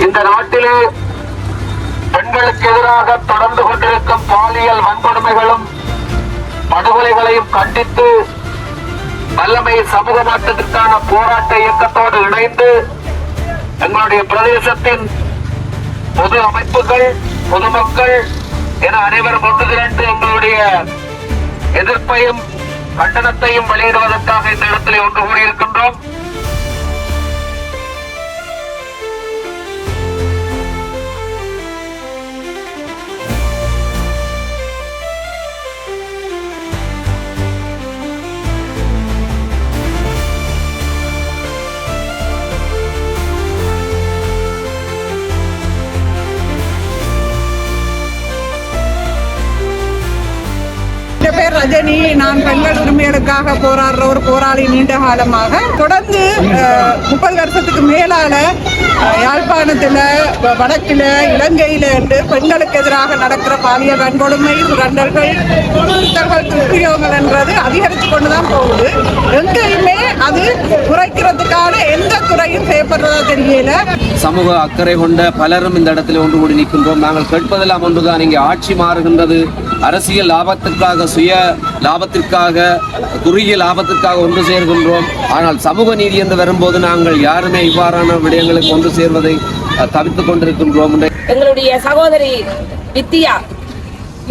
இந்த நாட்டிலே பெண்களுக்கு எதிராக தொடர்ந்து கொண்டிருக்கும் பாலியல் வன்கொடுமைகளும் படுகொலைகளையும் கண்டித்து வல்லமை சமூக மாற்றத்திற்கான போராட்ட இயக்கத்தோடு இணைந்து எங்களுடைய பிரதேசத்தின் பொது அமைப்புகள், பொதுமக்கள் என அனைவரும் ஒன்று திரண்டு எங்களுடைய எதிர்ப்பையும் கண்டனத்தையும் வெளியிடுவதற்காக இந்த இடத்திலே ஒன்று கூடியிருக்கின்றோம். பேர் ரஜினி. நான் பெண்கள் உரிமைகளுக்காக போராடுற ஒரு போராளி. நீண்ட காலமாக தொடர்ந்து 30 வருஷத்துக்கு மேலால யாழ்ப்பாணத்தில், வடக்கில், இலங்கையில் என்று பெண்களுக்கு எதிராக நடக்கிற பாலியல் வன்கொடுமை, சுரண்டல்கள், துஷ்பிரயோகங்கள் என்றது அதிகரித்து கொண்டுதான் போகுது. எங்கேயுமே அது குறைக்கிறதுக்கான எந்த துறையும் செய்யப்படுறதா தெரியல. சமூக அக்கறை கொண்ட பலரும் இந்த இடத்துல ஒன்று கூடி நிற்கின்றோம். நாங்கள் கேட்பதெல்லாம் ஒன்றுதான், இங்கே ஆட்சி மாறுகின்றது, அரசியல் லாபத்திற்காக, சுய லாபத்திற்காக, குறுகிய லாபத்திற்காக ஒன்று சேர்கின்றோம். ஆனால் சமூக நீதி என்று வரும்போது நாங்கள் யாருமே இவ்வாறான விடயங்களுக்கு ஒன்று சேர்வதை தவிர்த்துக் கொண்டிருக்கின்றோம். எங்களுடைய சகோதரி வித்தியா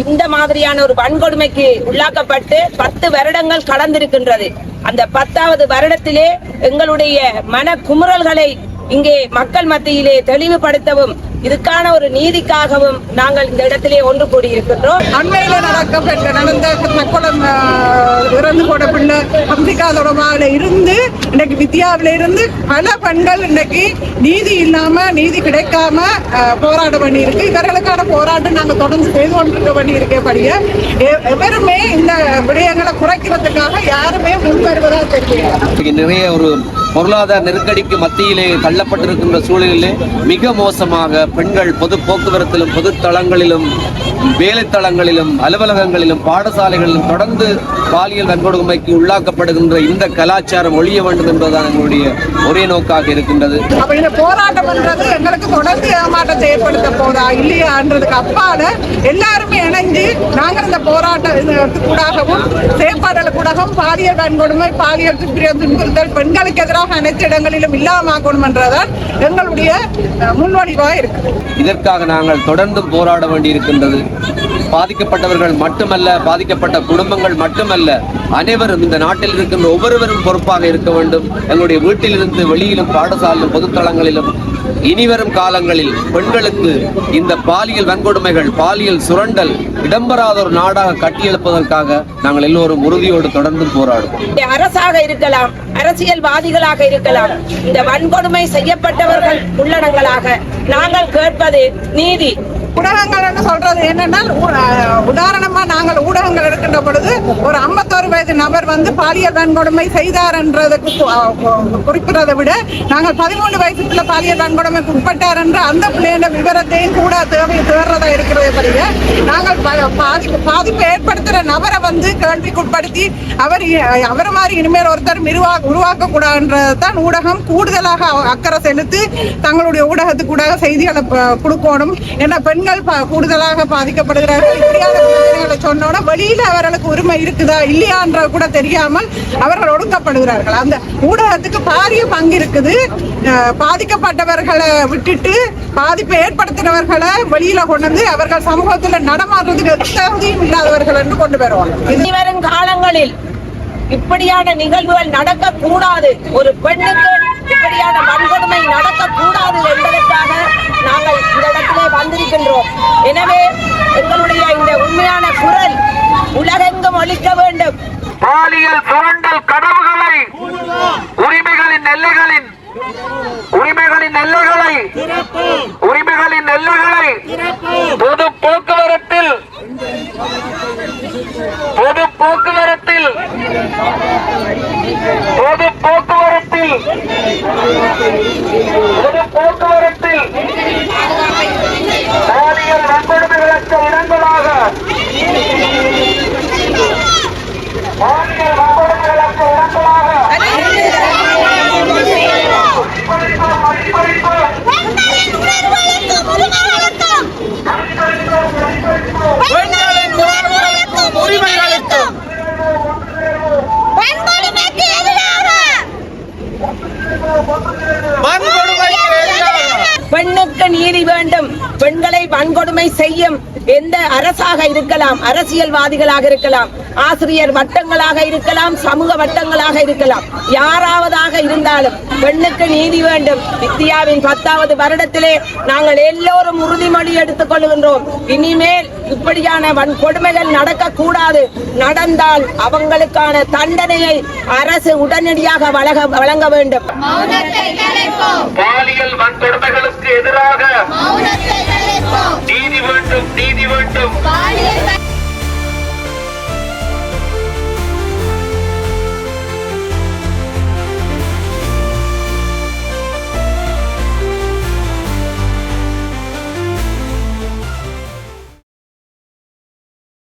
இந்த மாதிரியான ஒரு வன்கொடுமைக்கு உள்ளாக்கப்பட்டு 10 வருடங்கள் கடந்திருக்கின்றது. அந்த 10வது வருடத்திலே எங்களுடைய மன குமுறல்களை இங்கே மக்கள் மத்தியிலே தெளிவுபடுத்தவும், இதுக்கான ஒரு நீதிக்காகவும் நாங்கள் இந்த இடத்திலே ஒன்று கூடியிருக்கின்றோம். அண்மையில நடந்த தற்கொலம் இறந்து போன பிள்ளை அம்பிகா தொடர்பாக இருந்து இன்னைக்கு வித்தியாவில இருந்து பல பெண்கள் இன்னைக்கு நீதி இல்லாம, நீதி கிடைக்காம போராட வேண்டி இருக்கு. இவர்களுக்கான போராட்டம் நாங்கள் தொடர்ந்து செய்து கொண்டிருக்க வேண்டி இருக்கபடியே எவருமே இந்த விடயங்களை குறைக்கிறதுக்காக யாருமே முன் வருவதா தெரியல. நிறைய ஒரு பொருளாதார நெருக்கடிக்கு மத்தியிலே தள்ளப்பட்டிருக்கின்ற சூழலிலே மிக மோசமாக பெண்கள் பொது போக்குவரத்திலும், பொது தளங்களிலும், வேலைத்தளங்களிலும், அலுவலகங்களிலும், பாடசாலைகளிலும் தொடர்ந்து பாலியல் வன்கொடுமைக்கு உள்ளாக்கப்படுகின்ற இந்த கலாச்சாரம் ஒழிய வேண்டும் என்பதுதான் எங்களுடைய ஒரே நோக்காக இருக்கின்றது. இந்த போராட்டம் என்றது எங்களுக்கு தொடர்ந்து ஏமாற்றத்தை ஏற்படுத்த போதா இல்லையான்றதுக்கு அப்பால எல்லாருமே இணைந்து நாங்கள் இந்த போராட்டக்கூடாகவும் செயற்பாடுகளுக்கூடாகவும் பாலியல் வன்கொடுமை, பாலியல் துன்புறுத்தல் பெண்களுக்கு எதிராக அனைத்து இடங்களிலும் இல்லாமக்கணும் என்றதான் எங்களுடைய முன்வடிவாக இருக்கு. இதற்காக நாங்கள் தொடர்ந்து போராட வேண்டியிருக்கின்றது. பாதிக்கப்பட்டவர்கள் மட்டுமல்ல, பாதிக்கப்பட்ட குடும்பங்கள் மட்டுமல்ல, அனைவரும் இந்த நாட்டில் இருக்கின்ற ஒவ்வொருவரும் பொறுப்பாக இருக்க வேண்டும். எங்களுடைய வீட்டிலிருந்து வெளியிலும், பாடசாலையிலும், பொதுத்தளங்களிலும் இனிவரும் காலங்களில் பெண்களுக்கு இந்த பாலியல் வன்கொடுமைகள், பாலியல் சுரண்டல் இடம்பெறாத ஒரு நாடாக கட்டியெழுப்பதற்காக நாங்கள் எல்லோரும் உறுதியோடு தொடர்ந்து போராடுவோம். அரசாக இருக்கலாம், அரசியல்வாதிகளாக இருக்கலாம், இந்த வன்கொடுமை செய்யப்பட்டவர்கள் உள்ளடங்களாக நாங்கள் கேட்பது நீதி. ஊடகங்கள் சொல்றது என்னன்னா, உதாரணமா நாங்கள் ஊடகங்கள் இருக்கின்ற பொழுது ஒரு 51 வயது நபர் பாலியல் வன்கொடுமை செய்தார் என்றதுக்கு குறிப்பிடுறதை விட நாங்கள் 13 வயசுக்குள்ள பாலியல் வன்கொடுமைக்கு உட்பட்டார் என்ற அந்த பிள்ளையோட விவரத்தையும் கூட தேடுறதா இருக்கிறதே பற்றிய நாங்கள் பாதிப்பை ஏற்படுத்துற நபரை கேள்விக்குட்படுத்தி அவர் மாதிரி இனிமேல் ஒருத்தர் உருவாக்க கூடாதுன்றதான் ஊடகம் கூடுதலாக அக்கறை செலுத்தி தங்களுடைய ஊடகத்துக்கு கூட செய்திகளை கொடுக்கணும். ஏன்னா பெண்கள் கூடுதலாக பாதிக்கப்படுகிறார்கள். இப்படியான பிரச்சனைகளை சொன்னோட வெளியில அவர்களுக்கு உரிமை இருக்குதா இல்லையான்ற கூட தெரியாமல் அவர்கள் ஒடுக்கப்படுகிறார்கள். அந்த ஊடகத்துக்கு பாரிய பங்கு இருக்குது. பாதிக்கப்பட்டவர்களை விட்டுட்டு பாதிப்பை ஏற்படுத்தினவர்களை வெளியில கொண்டு அவர்கள் சமூகத்தில் நடமாடுறதுக்கு தகுதியும் இல்லாதவர்கள் என்று கொண்டு வருவாங்க. இனிவரும் காலங்களில் இப்படியான நிகழ்வுகள் நடக்கக்கூடாது, ஒரு பெண்ணுக்கு இப்படியான வன்கொடுமை நடக்கக்கூடாது என்பதற்காக நாங்கள் இந்த இடத்திலே வந்திருக்கின்றோம். எனவே எங்களுடைய இந்த உண்மையான குரல் உலகெங்கும் ஒலிக்க வேண்டும். பாலியல் சுரண்டல் கனவுகளை, உரிமைகளின் எல்லைகளை பொது போக்குவரத்தில் பாலியல் வன்கொடுமைகளற்ற இடங்களாக மதிப்பளிப்பு பெண்ணுக்கு நீதி வேண்டும். பெண்களை வன்கொடுமை செய்யும் எந்த அரசாக இருக்கலாம், அரசியல்வாதிகளாக இருக்கலாம், ஆசிரியர் வட்டங்களாக இருக்கலாம், சமூக வட்டங்களாக இருக்கலாம், யாராவதாக இருந்தாலும் பெண்ணுக்கு நீதி வேண்டும். வித்தியாவின் 10வது வருடத்திலே நாங்கள் எல்லோரும் உறுதிமொழி எடுத்துக் கொள்கின்றோம். இனிமேல் இப்படியான வன்கொடுமைகள் நடக்கக்கூடாது. நடந்தால் அவங்களுக்கான தண்டனையை அரசு உடனடியாக வழங்க வேண்டும். பாலியல் வன்கொடுமைகளுக்கு எதிராக நீதி வேண்டும், நீதி வேண்டும்.